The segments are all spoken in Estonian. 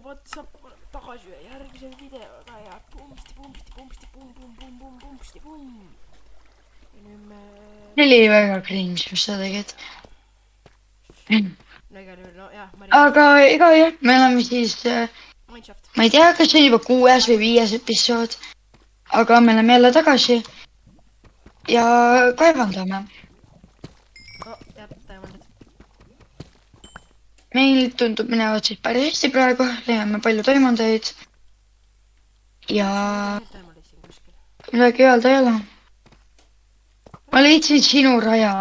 what's up, tagasi ühe järgmise videoga ja pumpsti-pumpsti-pumpsti-pumpsti-pumpsti-pumpsti-pumm. Ja nüüd me... See oli väga cringe, mis sa tegid. No igal juhul, no jah, Aga ega jah, me oleme siis... Mineshaft. Ma ei tea, kas see on juba 6. või 5. episood. Aga me oleme jälle tagasi. Ja kaevandame. Jah, diamondid. Meil tundub minevad siis päris hästi praegu. Leiame palju diamondeid. Ja... Diamondid siin kuskil. Midagi öelda ei ole. Ma leidsin sinu raja.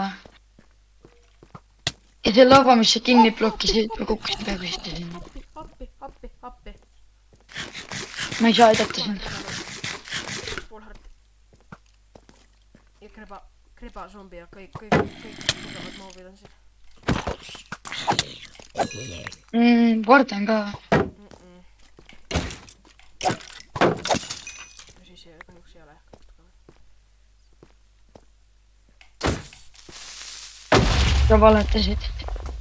Ja see lava, mis sa kinni blokkisid, ma kukkusin peaaegu hästi sinna. Appi. Ma ei saa aidata sind. Poolhart. Ja kreba zombi ja kõik tugevad moobid on siin. Warden ka. No siis kahjuks ei ole jah kõik tugevad. Sa valetasid.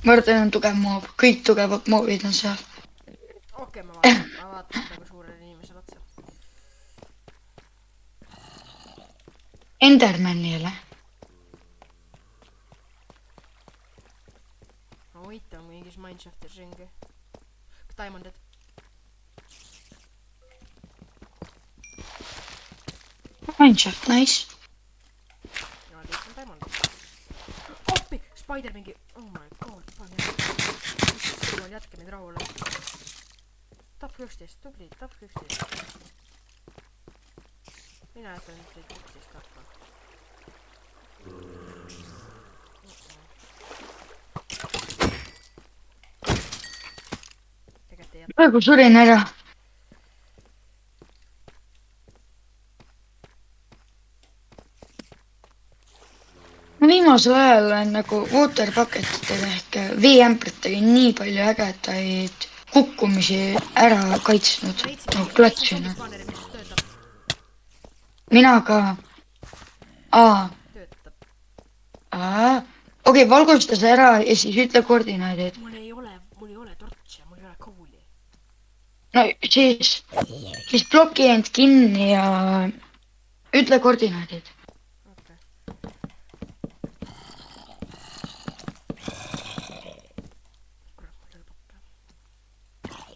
Warden on tugev moob. Kõik tugevad moobid on seal. Okei, ma vaatan praegu suurele inimesele otsa. Endermani ei ole. Ma võitan mingis Mineshaftis ringi. Diamondid. Mineshaft, nice. Ja lihtsalt diamondid. Appi! Spider mingi... Oh my god, pane. Jätke mind rahule. Top 11, tubli, top 11. Mina jätan teid 11 tappa. Tegelikult ei jäta. Praegu surin ära. Ma viimasel ajal olen nagu waterbucketitega ehk veeämbritega nii palju ägedaid kukkumisi ära kaitsnud. No klatsinud. Mina ka. Töötab. Okei, valgusta see ära ja siis ütle koordinaadid. Mul ei ole tortši ja mul ei ole kooli. No siis bloki end kinni ja ütle koordinaadid. Okei. Kurat, mul ei ole pakke.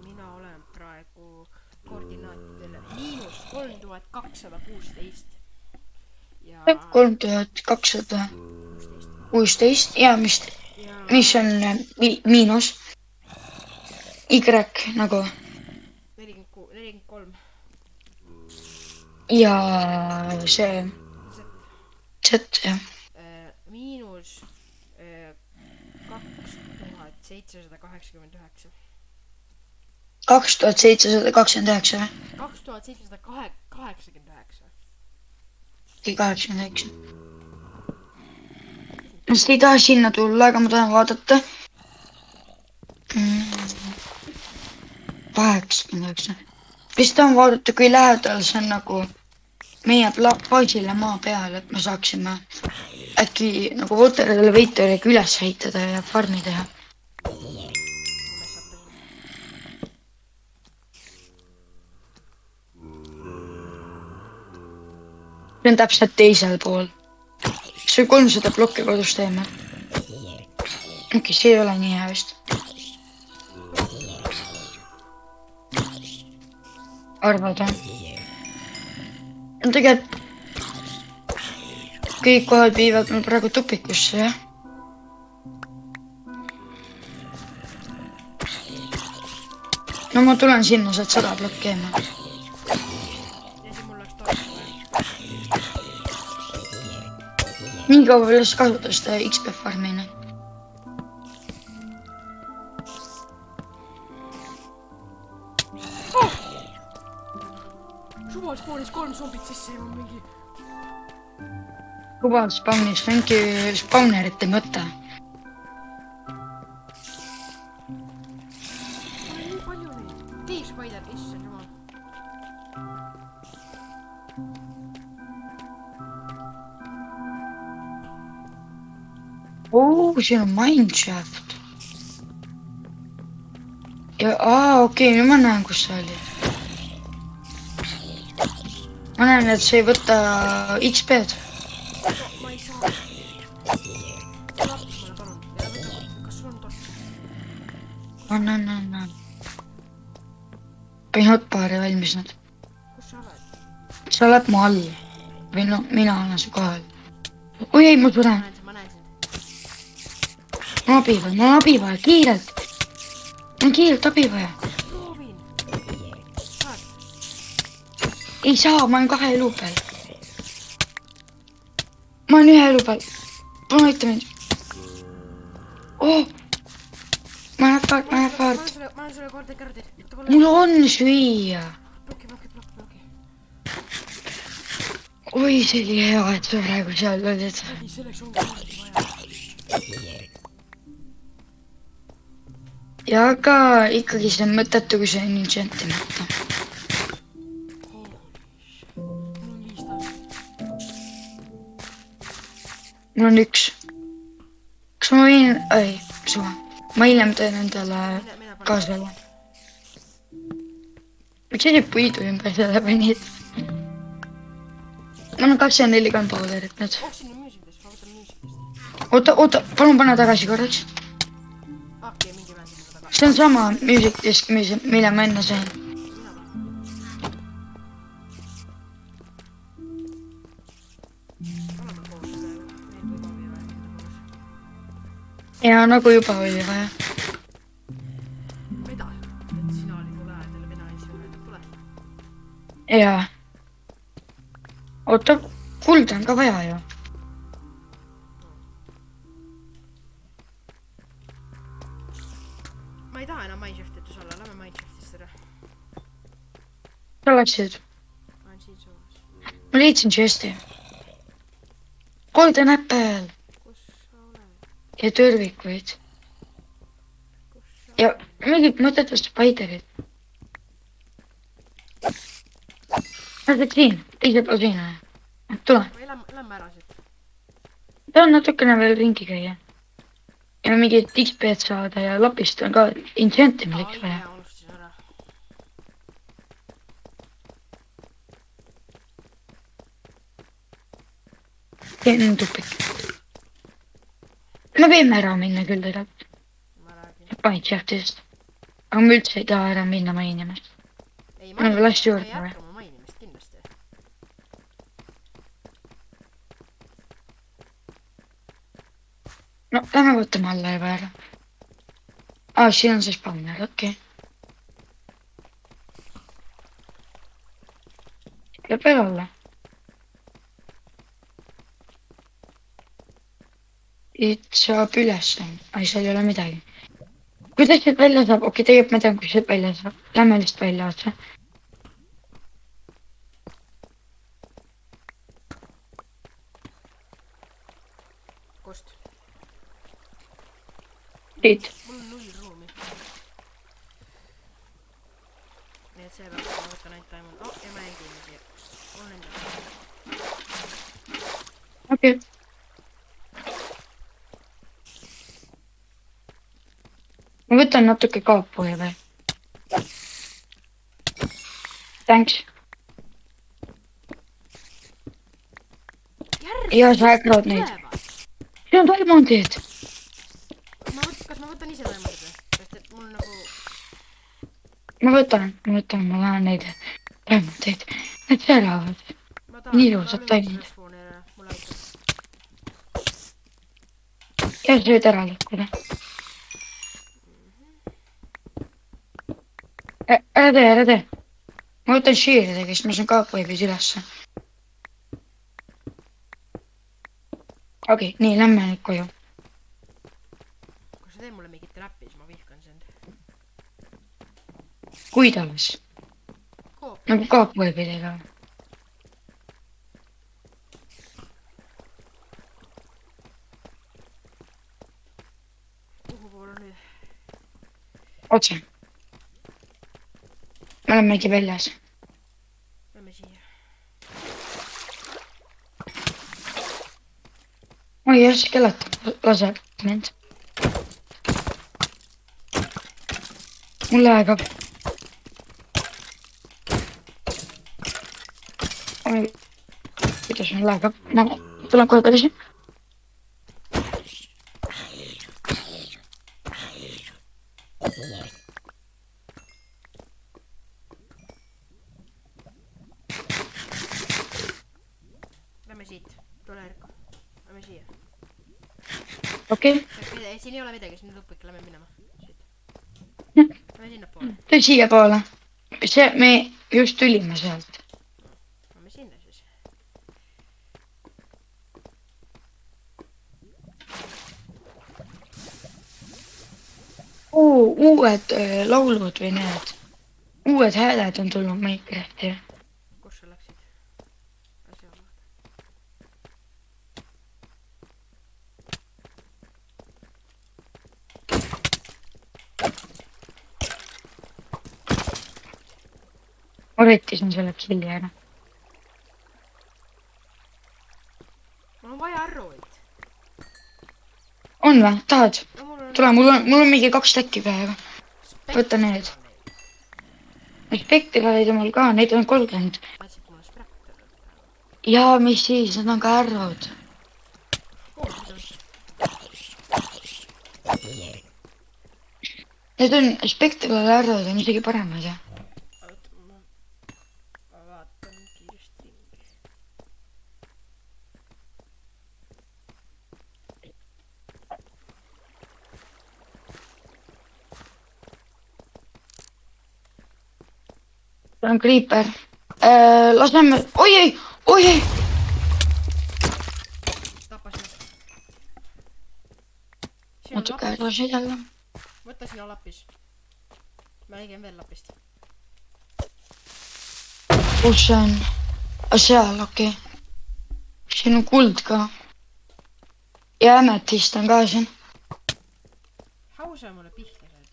Mina olen praegu koordinaatidel -3216 ja 3216 ja mis on miinus? Y nagu 43 ja see Z jah. miinus 2789 2729 või? 2789 89. Ma ei taha sinna tulla, aga ma tahan vaadata. 89. Vist tahan vaadata, kui lähedal see on nagu meie baasile maa peal, et me saaksime äkki nagu water elevatoriga üles heitada ja farmi teha. See on täpselt teisel pool. See 300 plokki kodus teeme. Okei, see ei ole nii hea vist. Arvad või? No tegelikult kõik kohad viivad mul praegu tupikusse, jah? No ma tulen sinna, saad 100 plokki eema. ja siis mul läks tortši vaja. Nii kaua üles kasutada seda XP farmina. Suval spawnis 3 zombit sisse ja mingi... Kuval spawnis, see ongi spawnerite mõte. Nii palju neid. Teeb spider, issand jumal. siin on mineshaft. ja okei, nüüd ma näen, kus sa olid. ma näen, et see ei võta XP-d. ma ei saa. tule appi mulle palun. kas sul on torch? annan. panin hotbari valmis nüüd. kus sa oled? sa oled mu all. või no, mina olen su kohal. oi ei, ma suren. ma näen sind. mul on abi vaja, kiirelt. mul on kiirelt abi vaja. proovin. saad? ei saa, ma olen 2 elu peal. ma olen 1 elu peal. palun aita mind. oh, ma olen faart. ma olen sulle kaardi. mul on süüa. bloki. oi, see oli hea, et sa praegu seal olid. ei, selleks ongi kaardi vaja. ja aga ikkagi see on mõttetu, kui see on enchantimata. mul on 5 tasu. mul on 1. kas ma võin, ei, suva. ma hiljem teen endale kaasale. miks sa nüüd puidu ümber selle panid? mul on 24 gunpowderit nüüd. oh, siin on muusikast, ma võtan muusikast. oota, palun pane tagasi korraks. okei, mingi vend on taga. see on sama music disk, mille ma enne sain. oleme koos praegu. meil võib abi rääkida koos. ja nagu juba oli vaja. mida? et sina olid mu lähedal ja mina ei sinu lähedal. tule. jaa. oota, kulda on ka vaja ju. ma ei taha enam Mineshaftitus olla, lähme Mineshaftist ära. sa läksid. ma olen siin soovis. ma leidsin chest'i. Golden Apple kus sa oled? ja tõrvikuid. kus sa ja mingid mõttetud spiderid. sa oled siin, teisel pool siin või? tule. või lähme ära siit. tahan natukene veel ringi käia. ja mingit XP-d saada ja lapist on ka enchant'imiseks vaja. jaa, unustasin ära. see on tupik. me võime ära minna küll tegelikult. ma räägin. Mineshaftist. aga ma üldse ei taha ära minna mainimast. ei, No, las juurde me või? jätkame mainimist kindlasti. no lähme võtame alla juba ära. siin on see spawner, okei. Läheb veel alla. siit saab üles. ai, seal ei ole midagi. kuidas sealt välja saab? okei, tegelikult ma tean, kus sealt välja saab. Lähme lihtsalt välja otse. kust? siit. mul on 0 ruumi. nii et seepärast ma võtan ainult diamond. oh, ja ma jäin kinni siia. mul on endal. okei. ma võtan natuke kaapu ja veel. Thanks. Ja sa äkrad neid. see on diamondid. kas ma võtan ise diamondid või? sest et mul nagu. ma võtan, ma tahan neid diamondeid. Need säravad. ma tahan. Nii ilusad diamondid. mulle aitab. ja sa võid ära lõhkuda. ära tee. ma võtan shield'iga, siis ma saan kaapveebis ülesse. okei, nii, lähme nüüd koju. kui sa teed mulle mingit räppi, siis ma vihkan sind. kuidas? Koop. nagu kaapveebidega. kuhu poole nüüd? otse. me olemegi väljas. Lähme siia. oi jah, see kelatab, laseb. mind . mulle aega . kuidas mul aega , ma tulen kohe tagasi . Lähme siit , tule Erko , lähme siia . okei , siin ei ole midagi , siin lõppu ikka lähme minema . Jah. Lähme sinnapoole , tule siiapoole . see , me just tulime sealt . lähme sinna siis . uued laulud või need , uued hääled on tulnud Minecrafti . kus sa läksid ? asja vaata . ma rettisin selle killi ära . mul on vaja arrowit . on või , tahad ? no mul on . tule , mul on mingi 2 täkki praegu . võta need. . Spektraleid on mul ka , neid on 30 . tahtsid mulle spräkter ? ja mis siis , need on ka arrod . Need on , Spektrale arrod on isegi paremad ja . ma vaatan kiiresti ringi . see on Creeper . laseme , oi , oi , tapasin . siin on natuke lapis , edasi jälle . võta sina lapis . ma nägin veel lapist . kus see on ? seal , okei . siin on kuld ka . ja ametist on ka siin . how sa mulle pihta said ?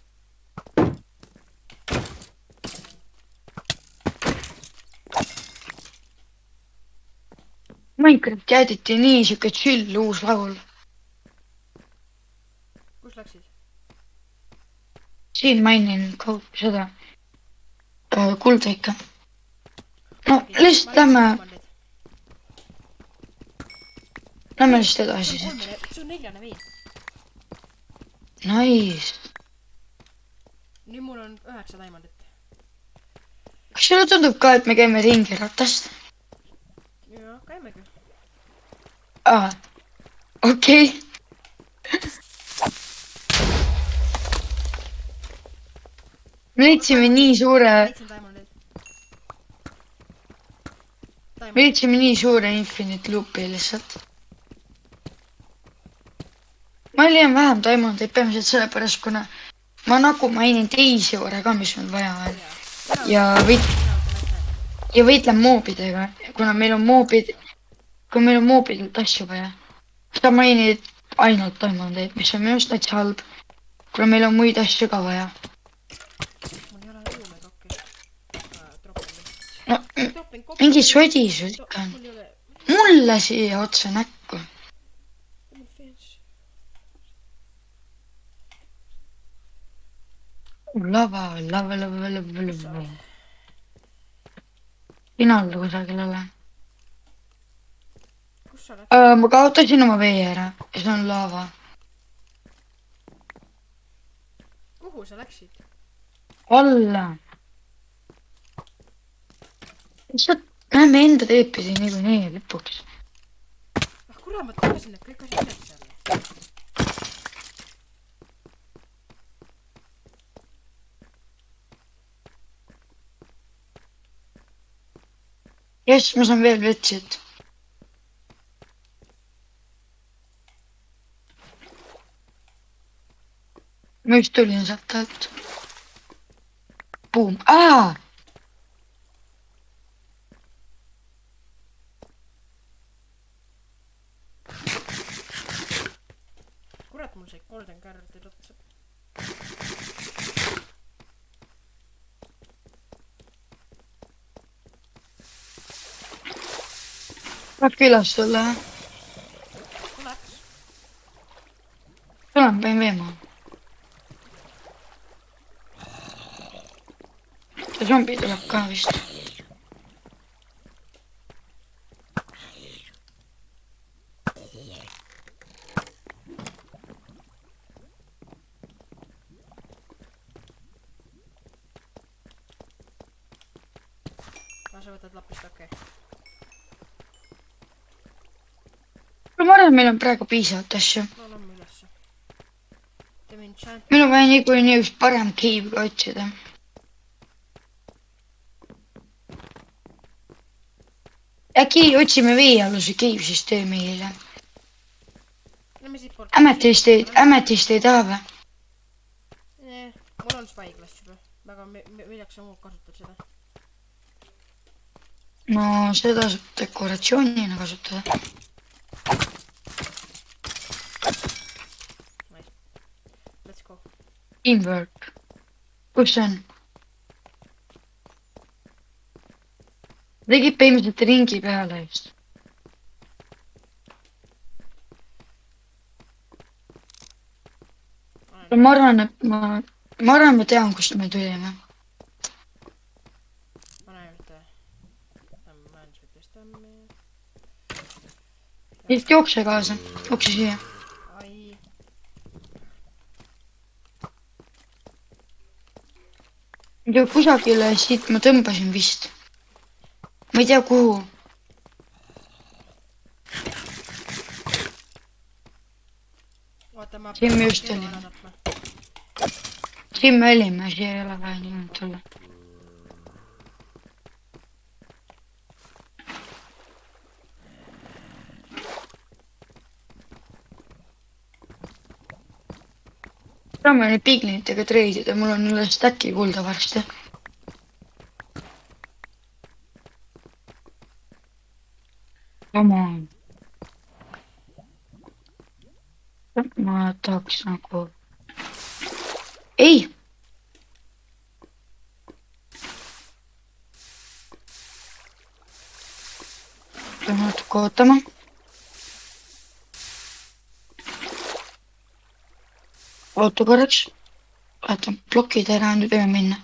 Minecraft jäideti nii siuke chill uus laul . kus läksid ? siin mainin seda kulda ikka . no lihtsalt lähme lihtsalt edasi . see on 4. vein . Nice . nüüd mul on 9 diamondit . kas sulle tundub ka , et me käime ringi ratast ? jah , käimegi . aa , okei . me leidsime nii suure , leidsin diamondit . me leidsime nii suure infinite loop'i lihtsalt . ma leian vähem diamondeid peamiselt sellepärast , kuna ma nagu mainin teisi ore ka , mis mul vaja on . ja võitlen moobidega , kuna meil on moobid , kui meil on moobidelt asju vaja . sa mainid ainult diamondeid , mis on minu arust täitsa halb , kuna meil on muid asju ka vaja . mul ei ole ruume troppi . no mingi sodisus ikka on . mul ei ole . mulle siia otsa näkku . mul fence . lava , lava . sina oled kusagil jälle . kus sa läksid ? ma kaotasin oma vee ära ja see on laava . kuhu sa läksid ? alla . lihtsalt näeme enda teed pidi niikuinii lõpuks . ah kurat , ma tahtsin need kõik asjad üles jälle . jess , ma saan veel vett siit . ma just tulin sealt alt . Buum , kurat , mul sai golden carrot'id otsa . tahad külas tulla ? tuleks . ma panin veema. see zombi tuleb ka vist. Sa võtad lapist, okei. ma arvan, et meil on praegu piisavalt asju. No lähme ülesse. Teeme enchant. meil on vaja niikuinii üks parem cave ka otsida. äkki otsime veealuse cave süsteemile. Lähme siit poolt. Ametist ei taha või? Mul on spyglass juba. Väga milleks sa muud kasutad seda? no seda saab dekoratsioonina kasutada. Nice. Let's go. Teamwork. kus see on? tegid põhimõtteliselt ringi peale just. ma arvan, et ma tean, kust me tulime. siit jookse kaasa, jookse siia. Ai. kusagile siit ma tõmbasin vist. ma ei tea, kuhu. Oota, ma siin me just olime. siin me olime, siia ei ole vaja niimoodi tulla. saame nüüd pignitega treidida, mul on üle stacki kulda varsti. Come on. ma tahaks nagu... ei! pean natuke ootama. oota korraks. vaatan plokid ära, nüüd võime minna.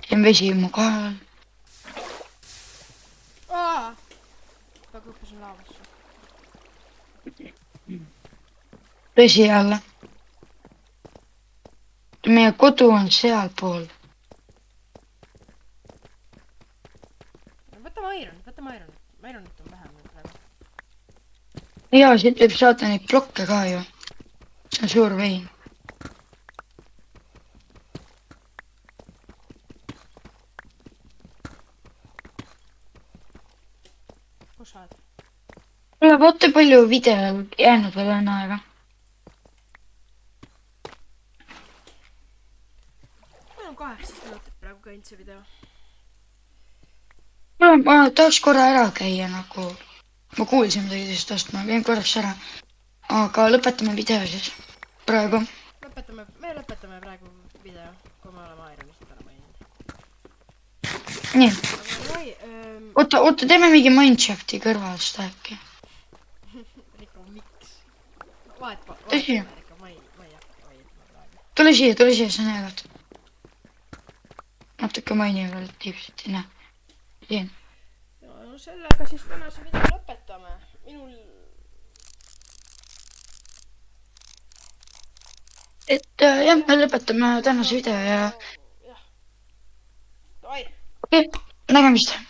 siin on vesi mu kahel. Peaaegu hüppasin laavasse. vesi alla. meie kodu on sealpool. Võtame ironit. Ironit on vähem nüüd praegu. ja siit võib saada neid blokke ka ju. see on suur vein. kus sa oled? kuule, vaata palju videol jäänud veel on aega. Meil on 18 minutit praegu käinud see video. ma tahaks korra ära käia nagu. ma kuulsin midagi teist toast, ma käin korraks ära. aga lõpetame video siis. praegu. Me lõpetame praegu video, kui me oleme Ironist ära maininud. nii. aga oota, teeme mingi Minecrafti kõrvalist äkki. Riko, miks? Vahet Tõsi? Riko, ma ei hakka vaidlema praegu. tule siia, see on hea koht. natuke maini veel tiipselt sinna. siin. no sellega siis tänase video lõpetame. minul... jah, me lõpetame tänase video ja... jah. Davai. okei, nägemist.